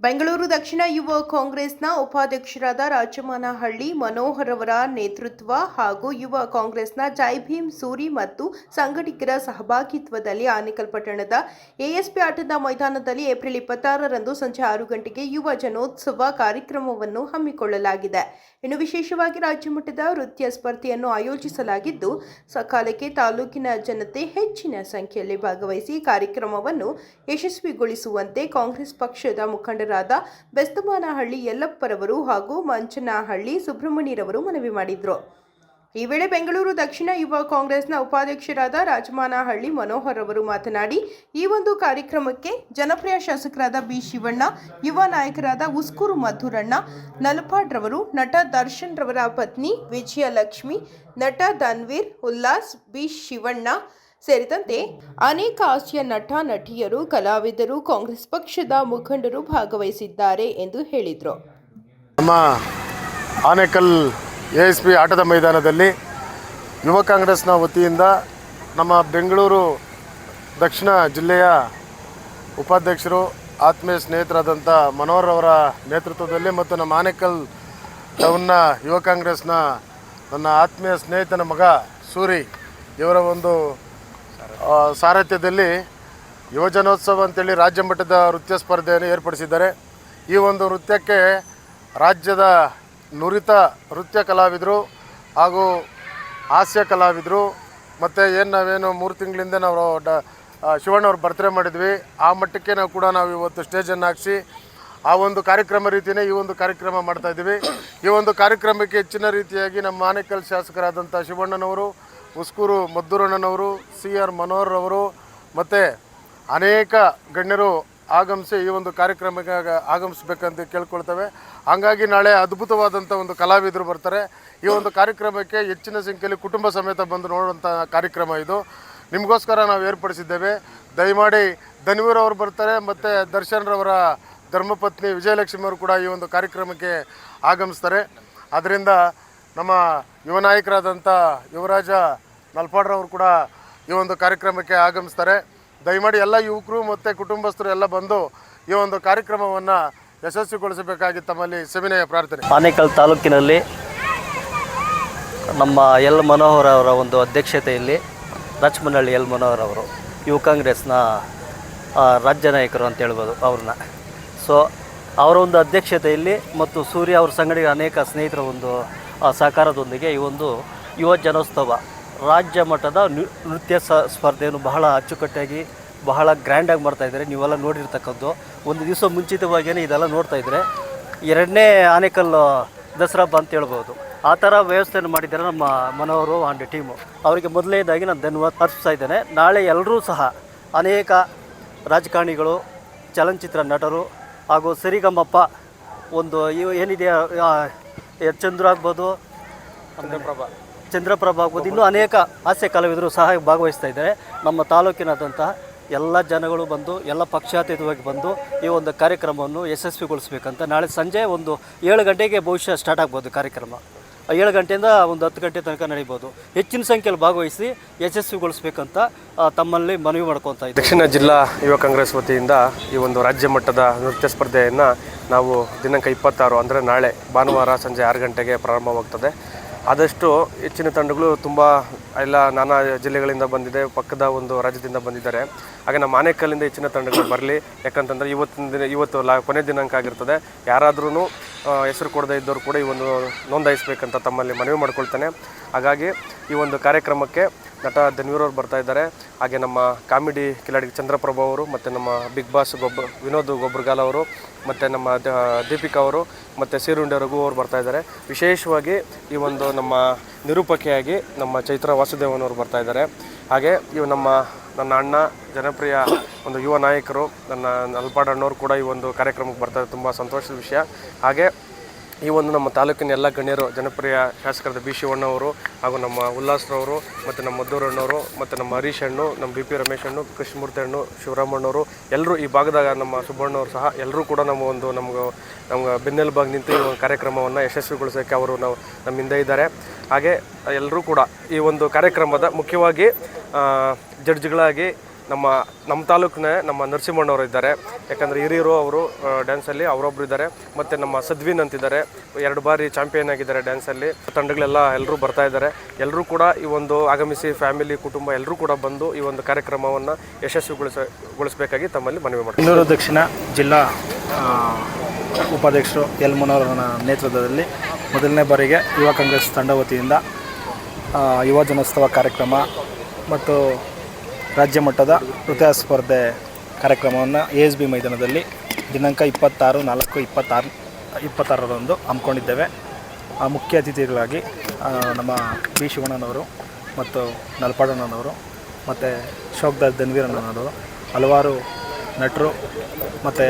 ಬೆಂಗಳೂರು ದಕ್ಷಿಣ ಯುವ ಕಾಂಗ್ರೆಸ್ನ ಉಪಾಧ್ಯಕ್ಷರಾದ ರಾಜಮಾನಹಳ್ಳಿ ಮನೋಹರ್ ಅವರ ನೇತೃತ್ವ ಹಾಗೂ ಯುವ ಕಾಂಗ್ರೆಸ್ನ ಜೈ ಭೀಮ್ ಸೂರಿ ಮತ್ತು ಸಂಘಟಕರ ಸಹಭಾಗಿತ್ವದಲ್ಲಿ ಆನೇಕಲ್ ಪಟ್ಟಣದ ಎಎಸ್ಪಿ ಆಟದ ಮೈದಾನದಲ್ಲಿ ಏಪ್ರಿಲ್ 26ರಂದು ಸಂಜೆ 6 ಗಂಟೆಗೆ ಯುವ ಜನೋತ್ಸವ ಕಾರ್ಯಕ್ರಮವನ್ನು ಹಮ್ಮಿಕೊಳ್ಳಲಾಗಿದೆ. ಇನ್ನು ವಿಶೇಷವಾಗಿ ರಾಜ್ಯಮಟ್ಟದ ನೃತ್ಯ ಸ್ಪರ್ಧೆಯನ್ನು ಆಯೋಜಿಸಲಾಗಿದ್ದು, ಸಕಾಲಕ್ಕೆ ತಾಲೂಕಿನ ಜನತೆ ಹೆಚ್ಚಿನ ಸಂಖ್ಯೆಯಲ್ಲಿ ಭಾಗವಹಿಸಿ ಕಾರ್ಯಕ್ರಮವನ್ನು ಯಶಸ್ವಿಗೊಳಿಸುವಂತೆ ಕಾಂಗ್ರೆಸ್ ಪಕ್ಷದ ಮುಖಂಡರಾದ ಬೆಸ್ತಮಾನಹಳ್ಳಿ ಯಲ್ಲಪ್ಪರವರು ಹಾಗೂ ಮಂಚನಹಳ್ಳಿ ಸುಬ್ರಹ್ಮಣ್ಯರವರು ಮನವಿ ಮಾಡಿದರು. ಈ ವೇಳೆ ಬೆಂಗಳೂರು ದಕ್ಷಿಣ ಯುವ ಕಾಂಗ್ರೆಸ್ನ ಉಪಾಧ್ಯಕ್ಷರಾದ ರಾಜಮಾನಹಳ್ಳಿ ಮನೋಹರ್ ಅವರು ಮಾತನಾಡಿ, ಈ ಒಂದು ಕಾರ್ಯಕ್ರಮಕ್ಕೆ ಜನಪ್ರಿಯ ಶಾಸಕರಾದ ಬಿ ಶಿವಣ್ಣ, ಯುವ ನಾಯಕರಾದ ಉಸ್ಕೂರು ಮಧುರಣ್ಣ ನಲಪಾಡ್ರವರು, ನಟ ದರ್ಶನ್ ರವರ ಪತ್ನಿ ವಿಜಯಲಕ್ಷ್ಮಿ, ನಟ ಧನ್ವೀರ್ ಉಲ್ಲಾಸ್, ಬಿ ಶಿವಣ್ಣ ಸೇರಿದಂತೆ ಅನೇಕ ಹಾಸ್ಯ ನಟ ನಟಿಯರು, ಕಲಾವಿದರು, ಕಾಂಗ್ರೆಸ್ ಪಕ್ಷದ ಮುಖಂಡರು ಭಾಗವಹಿಸಿದ್ದಾರೆ ಎಂದು ಹೇಳಿದರು. ನಮ್ಮ ಆನೇಕಲ್ ಎಎಸ್ಪಿ ಆಟದ ಮೈದಾನದಲ್ಲಿ ಯುವ ಕಾಂಗ್ರೆಸ್ನ ವತಿಯಿಂದ ನಮ್ಮ ಬೆಂಗಳೂರು ದಕ್ಷಿಣ ಜಿಲ್ಲೆಯ ಉಪಾಧ್ಯಕ್ಷರು ಆತ್ಮೀಯ ಸ್ನೇಹಿತರಾದಂಥ ಮನೋಹರ್ ಅವರ ನೇತೃತ್ವದಲ್ಲಿ ಮತ್ತು ನಮ್ಮ ಆನೇಕಲ್ ಟೌನ್ನ ಯುವ ಕಾಂಗ್ರೆಸ್ನ ನನ್ನ ಆತ್ಮೀಯ ಸ್ನೇಹಿತನ ಮಗ ಸೂರಿ ಇವರ ಒಂದು ಸಾರಥ್ಯದಲ್ಲಿ ಯುವಜನೋತ್ಸವ ಅಂತೇಳಿ ರಾಜ್ಯ ಮಟ್ಟದ ನೃತ್ಯ ಸ್ಪರ್ಧೆಯನ್ನು ಏರ್ಪಡಿಸಿದ್ದಾರೆ. ಈ ಒಂದು ನೃತ್ಯಕ್ಕೆ ರಾಜ್ಯದ ನುರಿತ ನೃತ್ಯ ಕಲಾವಿದರು ಹಾಗೂ ಹಾಸ್ಯ ಕಲಾವಿದರು ಮತ್ತು ನಾವೇನು 3 ತಿಂಗಳಿಂದ ನಾವು ಶಿವಣ್ಣವ್ರ ಬರ್ತ್ಡೇ ಮಾಡಿದ್ವಿ, ಆ ಮಟ್ಟಕ್ಕೆ ನಾವು ಇವತ್ತು ಸ್ಟೇಜನ್ನು ಹಾಕಿಸಿ ಆ ಒಂದು ಕಾರ್ಯಕ್ರಮ ರೀತಿಯೇ ಈ ಒಂದು ಕಾರ್ಯಕ್ರಮ ಮಾಡ್ತಾಯಿದ್ದೀವಿ. ಈ ಒಂದು ಕಾರ್ಯಕ್ರಮಕ್ಕೆ ಹೆಚ್ಚಿನ ರೀತಿಯಾಗಿ ನಮ್ಮ ಆನೇಕಲ್ ಶಾಸಕರಾದಂಥ ಶಿವಣ್ಣನವರು, ಉಸ್ಕೂರು ಮದ್ದೂರಣ್ಣನವರು, CR ಮನೋಹರ್ ಅವರು ಮತ್ತು ಅನೇಕ ಗಣ್ಯರು ಆಗಮಿಸಿ ಈ ಒಂದು ಕಾರ್ಯಕ್ರಮಕ್ಕೆ ಆಗಮಿಸಬೇಕಂತ ಕೇಳ್ಕೊಳ್ತೇವೆ. ಹಾಗಾಗಿ ನಾಳೆ ಅದ್ಭುತವಾದಂಥ ಒಂದು ಕಲಾವಿದರು ಬರ್ತಾರೆ. ಈ ಒಂದು ಕಾರ್ಯಕ್ರಮಕ್ಕೆ ಹೆಚ್ಚಿನ ಸಂಖ್ಯೆಯಲ್ಲಿ ಕುಟುಂಬ ಸಮೇತ ಬಂದು ನೋಡುವಂಥ ಕಾರ್ಯಕ್ರಮ ಇದು. ನಿಮಗೋಸ್ಕರ ನಾವು ಏರ್ಪಡಿಸಿದ್ದೇವೆ. ದಯಮಾಡಿ ಧನ್ವೀರ್ ಅವರು ಬರ್ತಾರೆ ಮತ್ತು ದರ್ಶನ್ ರವರ ಧರ್ಮಪತ್ನಿ ವಿಜಯಲಕ್ಷ್ಮಿ ಅವರು ಕೂಡ ಈ ಒಂದು ಕಾರ್ಯಕ್ರಮಕ್ಕೆ ಆಗಮಿಸ್ತಾರೆ. ಆದ್ದರಿಂದ ನಮ್ಮ ಯುವ ನಾಯಕರಾದಂಥ ಯುವರಾಜ ನಲ್ಪಾಡ್ರವರು ಕೂಡ ಈ ಒಂದು ಕಾರ್ಯಕ್ರಮಕ್ಕೆ ಆಗಮಿಸ್ತಾರೆ. ದಯಮಾಡಿ ಎಲ್ಲ ಯುವಕರು ಮತ್ತು ಕುಟುಂಬಸ್ಥರು ಎಲ್ಲ ಬಂದು ಈ ಒಂದು ಕಾರ್ಯಕ್ರಮವನ್ನು ಯಶಸ್ವಿಗೊಳಿಸಬೇಕಾಗಿ ತಮ್ಮಲ್ಲಿ ಸವಿನಯ ಪ್ರಾರ್ಥನೆ. ಆನೇಕಲ್ ತಾಲೂಕಿನಲ್ಲಿ ನಮ್ಮ ಎಲ್ ಮನೋಹರ್ ಅವರ ಒಂದು ಅಧ್ಯಕ್ಷತೆಯಲ್ಲಿ ರಾಜಮನಹಳ್ಳಿ ಎಲ್ ಮನೋಹರ್ ಅವರು ಯುವ ಕಾಂಗ್ರೆಸ್ನ ರಾಜ್ಯ ನಾಯಕರು ಅಂತ ಹೇಳ್ಬೋದು ಅವ್ರನ್ನ. ಸೊ ಅವರ ಒಂದು ಅಧ್ಯಕ್ಷತೆಯಲ್ಲಿ ಮತ್ತು ಸೂರ್ಯ ಅವ್ರ ಸಂಗಡಿಗೆ ಅನೇಕ ಸ್ನೇಹಿತರ ಒಂದು ಸಹಕಾರದೊಂದಿಗೆ ಈ ಒಂದು ಯುವ ಜನೋತ್ಸವ ರಾಜ್ಯ ಮಟ್ಟದ ನೃತ್ಯ ಸ್ಪರ್ಧೆಯನ್ನು ಬಹಳ ಅಚ್ಚುಕಟ್ಟಾಗಿ ಬಹಳ ಗ್ರ್ಯಾಂಡಾಗಿ ಮಾಡ್ತಾಯಿದ್ದಾರೆ. ನೀವೆಲ್ಲ ನೋಡಿರ್ತಕ್ಕಂಥ ಒಂದು ದಿವಸ ಮುಂಚಿತವಾಗಿಯೇ ಇದೆಲ್ಲ ನೋಡ್ತಾಯಿದ್ರೆ 2ನೇ ಆನೇಕಲ್ ದಸರಾ ಹಬ್ಬ ಅಂತ ಹೇಳ್ಬೋದು. ಆ ಥರ ವ್ಯವಸ್ಥೆಯನ್ನು ಮಾಡಿದ್ದಾರೆ ನಮ್ಮ ಮನೋಹರು ಆ್ಯಂಡ್ ಟೀಮು. ಅವರಿಗೆ ಮೊದಲನೇದಾಗಿ ನಾನು ಧನ್ಯವಾದ ಅರ್ಪಿಸ್ತಾ ಇದ್ದೇನೆ. ನಾಳೆ ಎಲ್ಲರೂ ಸಹ ಅನೇಕ ರಾಜಕಾರಣಿಗಳು, ಚಲನಚಿತ್ರ ನಟರು ಹಾಗೂ ಸರಿಗಮಪ್ಪ ಒಂದು ಏನಿದೆ ಚಂದ್ರ ಆಗ್ಬೋದು, ಚಂದ್ರಪ್ರಭಾ ಆಗ್ಬೋದು, ಇನ್ನೂ ಅನೇಕ ಹಾಸ್ಯ ಕಲಾವಿದರು ಸಹ ಭಾಗವಹಿಸ್ತಾ ಇದ್ದಾರೆ. ನಮ್ಮ ತಾಲೂಕಿನಾದಂತಹ ಎಲ್ಲ ಜನಗಳು ಬಂದು ಎಲ್ಲ ಪಕ್ಷಾತೀತವಾಗಿ ಬಂದು ಈ ಒಂದು ಕಾರ್ಯಕ್ರಮವನ್ನು ಯಶಸ್ವಿಗೊಳಿಸಬೇಕಂತ ನಾಳೆ ಸಂಜೆ ಒಂದು 7 ಗಂಟೆಗೆ ಬಹುಶಃ ಸ್ಟಾರ್ಟ್ ಆಗ್ಬೋದು ಕಾರ್ಯಕ್ರಮ. 7 ಗಂಟೆಯಿಂದ ಒಂದು 10 ಗಂಟೆ ತನಕ ನಡೀಬೋದು. ಹೆಚ್ಚಿನ ಸಂಖ್ಯೆಯಲ್ಲಿ ಭಾಗವಹಿಸಿ ಯಶಸ್ವಿಗೊಳಿಸಬೇಕಂತ ತಮ್ಮಲ್ಲಿ ಮನವಿ ಮಾಡ್ಕೊತಾ ಇದ್ದೀವಿ. ದಕ್ಷಿಣ ಜಿಲ್ಲಾ ಯುವ ಕಾಂಗ್ರೆಸ್ ವತಿಯಿಂದ ಈ ಒಂದು ರಾಜ್ಯ ಮಟ್ಟದ ನೃತ್ಯ ಸ್ಪರ್ಧೆಯನ್ನು ನಾವು ದಿನಾಂಕ 26 ಅಂದರೆ ನಾಳೆ ಭಾನುವಾರ ಸಂಜೆ 6 ಗಂಟೆಗೆ ಪ್ರಾರಂಭವಾಗ್ತದೆ. ಆದಷ್ಟು ಹೆಚ್ಚಿನ ತಂಡಗಳು ತುಂಬ ಎಲ್ಲ ನಾನಾ ಜಿಲ್ಲೆಗಳಿಂದ ಬಂದಿದೆ, ಪಕ್ಕದ ಒಂದು ರಾಜ್ಯದಿಂದ ಬಂದಿದ್ದಾರೆ. ಹಾಗೆ ನಮ್ಮ ಆನೇಕಲ್ಲಿಂದ ಹೆಚ್ಚಿನ ತಂಡಗಳು ಬರಲಿ. ಯಾಕಂತಂದರೆ ಇವತ್ತು ಕೊನೆ ದಿನಾಂಕ ಆಗಿರ್ತದೆ. ಯಾರಾದ್ರೂ ಹೆಸರು ಕೊಡದೇ ಇದ್ದವರು ಕೂಡ ಈ ಒಂದು ನೋಂದಾಯಿಸಬೇಕಂತ ತಮ್ಮಲ್ಲಿ ಮನವಿ ಮಾಡ್ಕೊಳ್ತೇನೆ. ಹಾಗಾಗಿ ಈ ಒಂದು ಕಾರ್ಯಕ್ರಮಕ್ಕೆ ನಟ ಧನ್ವೀರ್ ಅವರು ಬರ್ತಾ ಇದ್ದಾರೆ. ಹಾಗೆ ನಮ್ಮ ಕಾಮಿಡಿ ಕಿಲಾಡಿ ಚಂದ್ರಪ್ರಭಾ ಅವರು ಮತ್ತು ನಮ್ಮ ಬಿಗ್ ಬಾಸ್ ವಿನೋದ್ ಗೊಬ್ಬರಗಾಲ್ ಅವರು ಮತ್ತು ನಮ್ಮ ದೀಪಿಕಾ ಅವರು ಮತ್ತು ಸೀರುಂಡೆ ರಘು ಅವರು ಬರ್ತಾ ಇದ್ದಾರೆ. ವಿಶೇಷವಾಗಿ ಈ ಒಂದು ನಮ್ಮ ನಿರೂಪಕಿಯಾಗಿ ನಮ್ಮ ಚೈತ್ರ ವಾಸುದೇವನವರು ಬರ್ತಾ ಇದ್ದಾರೆ. ಹಾಗೆ ಇವು ನನ್ನ ಅಣ್ಣ ಜನಪ್ರಿಯ ಒಂದು ಯುವ ನಾಯಕರು ನನ್ನ ನಲ್ಪಾಡಣ್ಣವರು ಕೂಡ ಈ ಒಂದು ಕಾರ್ಯಕ್ರಮಕ್ಕೆ ಬರ್ತಾರೆ. ತುಂಬ ಸಂತೋಷದ ವಿಷಯ. ಹಾಗೆ ಈ ಒಂದು ನಮ್ಮ ತಾಲೂಕಿನ ಎಲ್ಲ ಗಣ್ಯರು, ಜನಪ್ರಿಯ ಶಾಸಕರಾದ ಬಿ ಶಿವಣ್ಣವರು ಹಾಗೂ ನಮ್ಮ ಉಲ್ಲಾಸ್ರವರು ಮತ್ತು ನಮ್ಮ ಮದ್ದೂರಣ್ಣವರು ಮತ್ತು ನಮ್ಮ ಹರೀಶ್ ಅಣ್ಣು, ನಮ್ಮ BP ರಮೇಶ್ ಅಣ್ಣು, ಕೃಷ್ಣಮೂರ್ತಿ ಅಣ್ಣು, ಶಿವರಾಮಣ್ಣವರು ಎಲ್ಲರೂ ಈ ಭಾಗದಾಗ ನಮ್ಮ ಸುಬ್ಬಣ್ಣವರು ಸಹ ಎಲ್ಲರೂ ಕೂಡ ನಮ್ಗೆ ಬೆನ್ನೆಲುಬಾಗಿ ನಿಂತು ಈ ಒಂದು ಕಾರ್ಯಕ್ರಮವನ್ನು ಯಶಸ್ವಿಗೊಳಿಸೋಕ್ಕೆ ಅವರು ನಮ್ಮ ಹಿಂದೆ ಇದ್ದಾರೆ. ಹಾಗೆ ಎಲ್ಲರೂ ಕೂಡ ಈ ಒಂದು ಕಾರ್ಯಕ್ರಮದ ಮುಖ್ಯವಾಗಿ ಜಡ್ಜ್ಗಳಾಗಿ ನಮ್ಮ ತಾಲೂಕಿನ ನಮ್ಮ ನರಸಿಂಹಣ್ಣವರು ಇದ್ದಾರೆ, ಯಾಕಂದರೆ ಹಿರಿಯರು ಅವರು ಡ್ಯಾನ್ಸಲ್ಲಿ ಅವರೊಬ್ಬರು ಇದ್ದಾರೆ, ಮತ್ತು ನಮ್ಮ ಸದ್ವಿನ್ ಅಂತಿದ್ದಾರೆ, 2 ಬಾರಿ ಚಾಂಪಿಯನ್ ಆಗಿದ್ದಾರೆ ಡ್ಯಾನ್ಸಲ್ಲಿ. ತಂಡಗಳೆಲ್ಲ ಎಲ್ಲರೂ ಬರ್ತಾ ಇದ್ದಾರೆ. ಎಲ್ಲರೂ ಕೂಡ ಈ ಒಂದು ಆಗಮಿಸಿ ಫ್ಯಾಮಿಲಿ ಕುಟುಂಬ ಎಲ್ಲರೂ ಕೂಡ ಬಂದು ಈ ಒಂದು ಕಾರ್ಯಕ್ರಮವನ್ನು ಯಶಸ್ವಿಗೊಳಿಸಬೇಕಾಗಿ ತಮ್ಮಲ್ಲಿ ಮನವಿ ಮಾಡ್ತೀನಿ. ಬೆಂಗಳೂರು ದಕ್ಷಿಣ ಜಿಲ್ಲಾ ಉಪಾಧ್ಯಕ್ಷರು ಎಲ್ ಮುನವರ ನೇತೃತ್ವದಲ್ಲಿ ಮೊದಲನೇ ಬಾರಿಗೆ ಯುವ ಕಾಂಗ್ರೆಸ್ ತಂಡ ವತಿಯಿಂದ ಯುವ ಜನೋತ್ಸವ ಕಾರ್ಯಕ್ರಮ ಮತ್ತು ರಾಜ್ಯ ಮಟ್ಟದ ನೃತ್ಯ ಸ್ಪರ್ಧೆ ಕಾರ್ಯಕ್ರಮವನ್ನು ASB ಮೈದಾನದಲ್ಲಿ ದಿನಾಂಕ 26/4/26ರಂದು ಹಮ್ಮಿಕೊಂಡಿದ್ದೇವೆ. ಮುಖ್ಯ ಅತಿಥಿಗಳಾಗಿ ನಮ್ಮ ಬಿ ಶಿವಣ್ಣನವರು ಮತ್ತು ನಲ್ಪಾಡಣ್ಣನವರು ಮತ್ತು ಶೋಕ್ದಾರ್ ಧನ್ವೀರಣ್ಣನವರು, ಹಲವಾರು ನಟರು ಮತ್ತು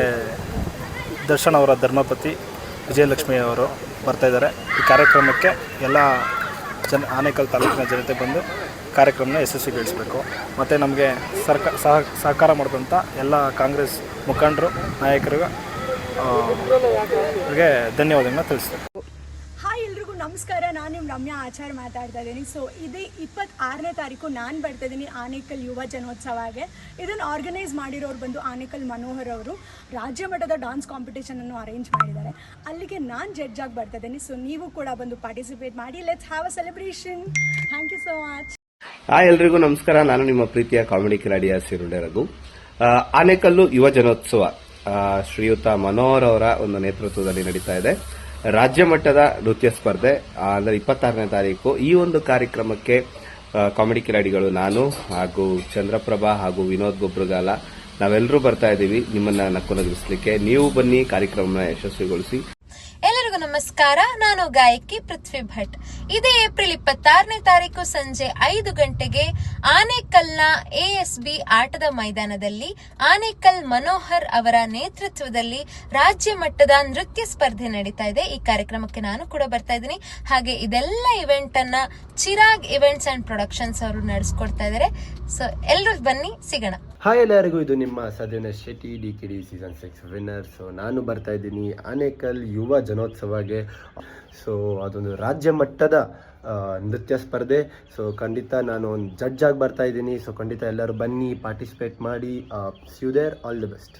ದರ್ಶನ್ ಅವರ ಧರ್ಮಪತಿ ವಿಜಯಲಕ್ಷ್ಮಿ ಅವರು ಬರ್ತಾಯಿದ್ದಾರೆ. ಈ ಕಾರ್ಯಕ್ರಮಕ್ಕೆ ಎಲ್ಲ ಆನೇಕಲ್ ತಾಲೂಕಿನ ಜನತೆ ಬಂದು ಕಾರ್ಯಕ್ರಮನ ಯಶಸ್ವಿಗೊಳಿಸಬೇಕು. ಮತ್ತು ನಮಗೆ ಸಹಕಾರ ಮಾಡಿದಂಥ ಎಲ್ಲ ಕಾಂಗ್ರೆಸ್ ಮುಖಂಡರು, ನಾಯಕರಿಗೆ ಧನ್ಯವಾದಗಳನ್ನ ತಿಳಿಸ್ತೇವೆ. ಹಾಯ್ ಎಲ್ರಿಗೂ ನಮಸ್ಕಾರ. ನಾನು ನಿಮ್ಮ ರಮ್ಯಾ ಆಚಾರ್ ಮಾತಾಡ್ತಾ ಇದ್ದೀನಿ. ಸೊ ಇದೇ 26ನೇ ತಾರೀಕು ನಾನು ಬರ್ತಾ ಇದ್ದೀನಿ ಆನೇಕಲ್ ಯುವ ಜನೋತ್ಸವಗೆ. ಇದನ್ನು ಆರ್ಗನೈಸ್ ಮಾಡಿರೋರು ಬಂದು ಆನೇಕಲ್ ಮನೋಹರ್ ಅವರು ರಾಜ್ಯ ಮಟ್ಟದ ಡಾನ್ಸ್ ಕಾಂಪಿಟೇಷನನ್ನು ಅರೇಂಜ್ ಮಾಡಿದ್ದಾರೆ. ಅಲ್ಲಿಗೆ ನಾನು ಜಡ್ಜ್ ಆಗಿ ಬರ್ತಾ ಇದ್ದೀನಿ. ಸೊ ನೀವು ಕೂಡ ಬಂದು ಪಾರ್ಟಿಸಿಪೇಟ್ ಮಾಡಿ. Let's have a celebration. Thank you so much. Hi ಎಲ್ರಿಗೂ ನಮಸ್ಕಾರ. ನಾನು ನಿಮ್ಮ ಪ್ರೀತಿಯ ಕಾಮಿಡಿ ಕಿಲಾಡಿಯ ಸಿರುಡೆ ರಘು. ಆನೇಕಲ್ಲು ಯುವ ಜನೋತ್ಸವ ಶ್ರೀಯುತ ಮನೋಹರ್ ಅವರ ಒಂದು ನೇತೃತ್ವದಲ್ಲಿ ನಡೀತಾ ಇದೆ. ರಾಜ್ಯ ಮಟ್ಟದ ನೃತ್ಯ ಸ್ಪರ್ಧೆ ಅಂದರೆ 26ನೇ ತಾರೀಕು. ಈ ಒಂದು ಕಾರ್ಯಕ್ರಮಕ್ಕೆ ಕಾಮಿಡಿ ಕಿಲಾಡಿಗಳು ನಾನು ಹಾಗೂ ಚಂದ್ರಪ್ರಭಾ ಹಾಗೂ ವಿನೋದ್ ಗೊಬ್ರಗಾಲ ನಾವೆಲ್ಲರೂ ಬರ್ತಾ ಇದ್ದೀವಿ ನಿಮ್ಮನ್ನ ನಕ್ಕೊನಗಿಸ್ಲಿಕ್ಕೆ. ನೀವು ಬನ್ನಿ, ಕಾರ್ಯಕ್ರಮನ ಯಶಸ್ವಿಗೊಳಿಸಿ. ಎಲ್ಲರಿಗೂ ನಮಸ್ಕಾರ. ನಾನು ಗಾಯಕಿ ಪೃಥ್ವಿ ಭಟ್. ಇದೇ ಏಪ್ರಿಲ್ 26ನೇ ತಾರೀಕು ಸಂಜೆ 5 ಗಂಟೆಗೆ ಆನೇಕಲ್ನ ASB ಆಟದ ಮೈದಾನದಲ್ಲಿ ಆನೇಕಲ್ ಮನೋಹರ್ ಅವರ ನೇತೃತ್ವದಲ್ಲಿ ರಾಜ್ಯ ಮಟ್ಟದ ನೃತ್ಯ ಸ್ಪರ್ಧೆ ನಡೀತಾ ಇದೆ. ಈ ಕಾರ್ಯಕ್ರಮಕ್ಕೆ ನಾನು ಕೂಡ ಬರ್ತಾ ಇದ್ದೀನಿ. ಹಾಗೆ ಇದೆಲ್ಲ ಇವೆಂಟ್ ಅನ್ನ ಚಿರಾಗ್ ಇವೆಂಟ್ಸ್ ಅಂಡ್ ಪ್ರೊಡಕ್ಷನ್ಸ್ ಅವರು ನಡೆಸ್ಕೊಡ್ತಾ ಇದ್ದಾರೆ. ಸೊ ಎಲ್ಲರೂ ಬನ್ನಿ, ಸಿಗೋಣ. ಹಾಯ್ ಎಲ್ಲರಿಗೂ, ಇದು ನಿಮ್ಮ ಸದ್ಯನ Shetty DKD season 6 winner. So ನಾನು ಬರ್ತಾ ಇದ್ದೀನಿ ಆನೇಕಲ್ ಯುವ ಜನೋತ್ಸವಗೆ. ಸೊ ಅದೊಂದು ರಾಜ್ಯ ಮಟ್ಟದ ನೃತ್ಯ ಸ್ಪರ್ಧೆ. ಸೊ ಖಂಡಿತ ನಾನು ಒಂದು ಜಡ್ಜ್ ಆಗಿ ಬರ್ತಾ ಇದ್ದೀನಿ. ಸೊ ಖಂಡಿತ ಎಲ್ಲರೂ ಬನ್ನಿ, ಪಾರ್ಟಿಸಿಪೇಟ್ ಮಾಡಿ. See you there. All the best.